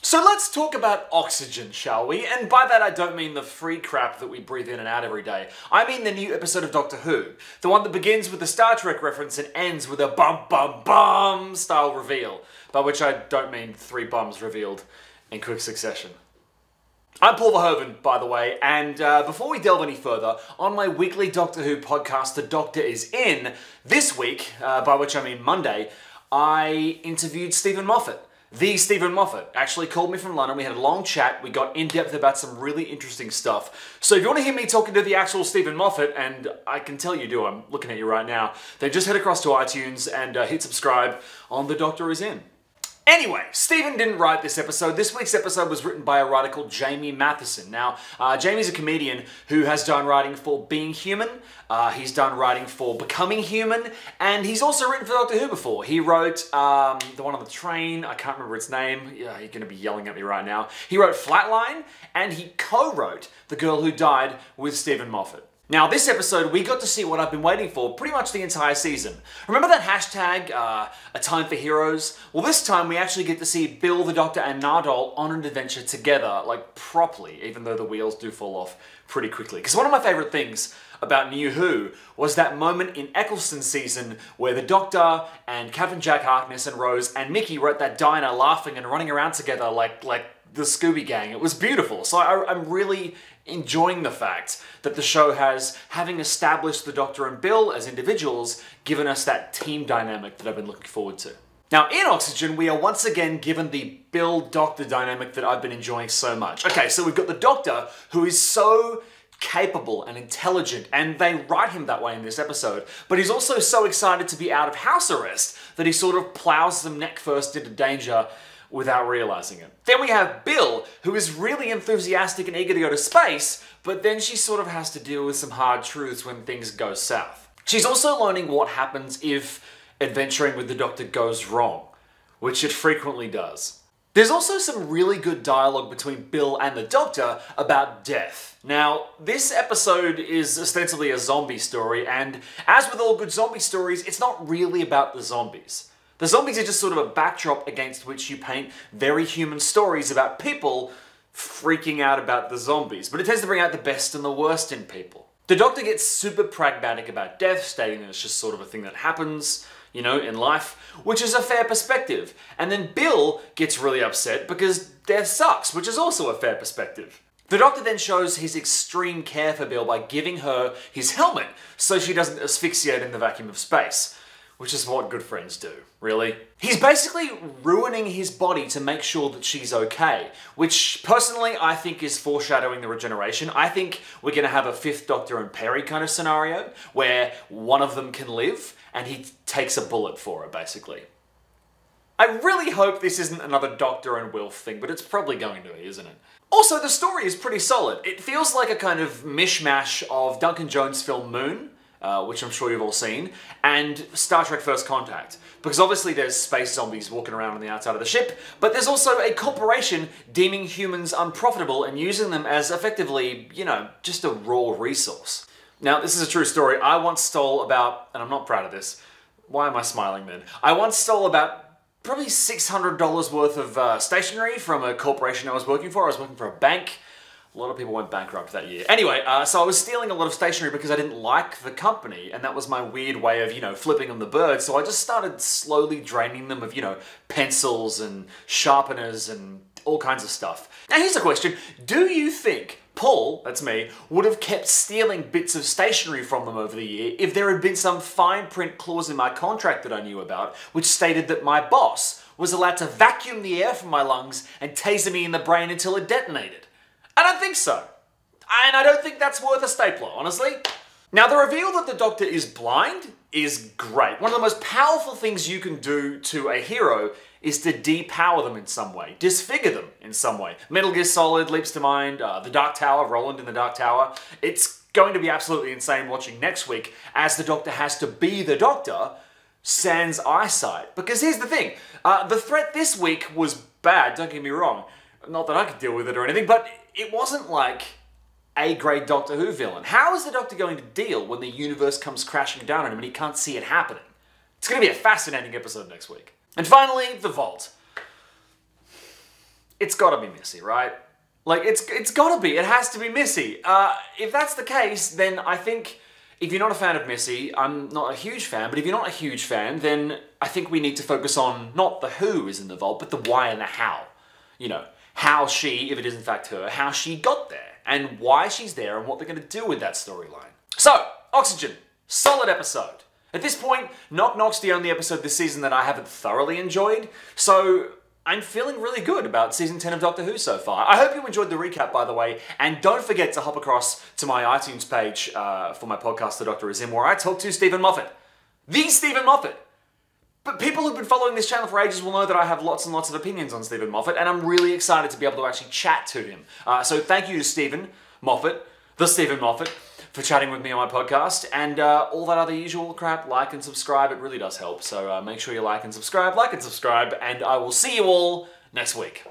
So let's talk about oxygen, shall we? And by that I don't mean the free crap that we breathe in and out every day. I mean the new episode of Doctor Who. The one that begins with a Star Trek reference and ends with a bum bum bum style reveal. By which I don't mean 3 bums revealed in quick succession. I'm Paul Verhoeven, by the way, and before we delve any further, on my weekly Doctor Who podcast, The Doctor Is In, this week, by which I mean Monday, I interviewed Stephen Moffat. The Stephen Moffat actually called me from London, we had a long chat, we got in-depth about some really interesting stuff. So if you want to hear me talking to the actual Stephen Moffat, and I can tell you do, I'm looking at you right now, then just head across to iTunes and hit subscribe on The Doctor Is In. Anyway, Stephen didn't write this episode. This week's episode was written by a writer called Jamie Matheson. Now, Jamie's a comedian who has done writing for Being Human, he's done writing for Becoming Human, and he's also written for Doctor Who before. He wrote the one on the train, I can't remember its name, yeah, you're going to be yelling at me right now. He wrote Flatline, and he co-wrote The Girl Who Died with Stephen Moffat. Now, this episode, we got to see what I've been waiting for pretty much the entire season. Remember that hashtag, A Time for Heroes? Well, this time we actually get to see Bill, the Doctor, and Nardole on an adventure together, like properly, even though the wheels do fall off pretty quickly. Because one of my favourite things about New Who was that moment in Eccleston's season where the Doctor and Captain Jack Harkness and Rose and Mickey were at that diner laughing and running around together like the Scooby Gang. It was beautiful. So I'm really enjoying the fact that the show has, having established the Doctor and Bill as individuals, given us that team dynamic that I've been looking forward to. Now, in Oxygen, we are once again given the Bill-Doctor dynamic that I've been enjoying so much. Okay, so we've got the Doctor, who is so capable and intelligent, and they write him that way in this episode, but he's also so excited to be out of house arrest that he sort of plows them neck first into danger without realizing it. Then we have Bill, who is really enthusiastic and eager to go to space, but then she sort of has to deal with some hard truths when things go south. She's also learning what happens if adventuring with the Doctor goes wrong, which it frequently does. There's also some really good dialogue between Bill and the Doctor about death. Now, this episode is ostensibly a zombie story, and as with all good zombie stories, it's not really about the zombies. The zombies are just sort of a backdrop against which you paint very human stories about people freaking out about the zombies, but it tends to bring out the best and the worst in people. The Doctor gets super pragmatic about death, stating that it's just sort of a thing that happens, you know, in life, which is a fair perspective. And then Bill gets really upset because death sucks, which is also a fair perspective. The Doctor then shows his extreme care for Bill by giving her his helmet so she doesn't asphyxiate in the vacuum of space. Which is what good friends do, really. He's basically ruining his body to make sure that she's okay, which personally I think is foreshadowing the regeneration. I think we're going to have a 5th Doctor and Perry kind of scenario where one of them can live and he takes a bullet for her, basically. I really hope this isn't another Doctor and Wilf thing, but it's probably going to be, isn't it? Also, the story is pretty solid. It feels like a kind of mishmash of Duncan Jones' film Moon, which I'm sure you've all seen, and Star Trek First Contact. Because obviously there's space zombies walking around on the outside of the ship, but there's also a corporation deeming humans unprofitable and using them as effectively, you know, just a raw resource. Now, this is a true story. I once stole about, and I'm not proud of this, why am I smiling then? I once stole about probably $600 worth of stationery from a corporation I was working for. I was working for a bank. A lot of people went bankrupt that year. Anyway, so I was stealing a lot of stationery because I didn't like the company, and that was my weird way of, you know, flipping them the bird. So I just started slowly draining them of, you know, pencils and sharpeners and all kinds of stuff. Now here's a question. Do you think Paul, that's me, would have kept stealing bits of stationery from them over the year if there had been some fine print clause in my contract that I knew about, which stated that my boss was allowed to vacuum the air from my lungs and taser me in the brain until it detonated? I don't think so. And I don't think that's worth a stapler, honestly. Now, the reveal that the Doctor is blind is great. One of the most powerful things you can do to a hero is to depower them in some way, disfigure them in some way. Metal Gear Solid leaps to mind, The Dark Tower, Roland in The Dark Tower. It's going to be absolutely insane watching next week as the Doctor has to be the Doctor sans eyesight. Because here's the thing, the threat this week was bad, don't get me wrong. Not that I could deal with it or anything, but it wasn't like A-grade Doctor Who villain. How is the Doctor going to deal when the universe comes crashing down on him and he can't see it happening? It's going to be a fascinating episode next week. And finally, the Vault. it's gotta be Missy, right? Like, it's gotta be. It has to be Missy. If that's the case, then I think if you're not a fan of Missy, I'm not a huge fan, but if you're not a huge fan, then I think we need to focus on not the who is in the vault, but the why and the how. You know, how she, if it is in fact her, how she got there, and why she's there, and what they're gonna do with that storyline. So, Oxygen, solid episode. At this point, Knock Knock's the only episode this season that I haven't thoroughly enjoyed, so I'm feeling really good about Season 10 of Doctor Who so far. I hope you enjoyed the recap, by the way, and don't forget to hop across to my iTunes page for my podcast, The Doctor Is In, where I talk to Stephen Moffat. The Stephen Moffat! But people who've been following this channel for ages will know that I have lots and lots of opinions on Stephen Moffat, and I'm really excited to be able to actually chat to him. So thank you to Stephen Moffat, the Stephen Moffat, for chatting with me on my podcast, and all that other usual crap. Like and subscribe, it really does help. So make sure you like and subscribe, and I will see you all next week.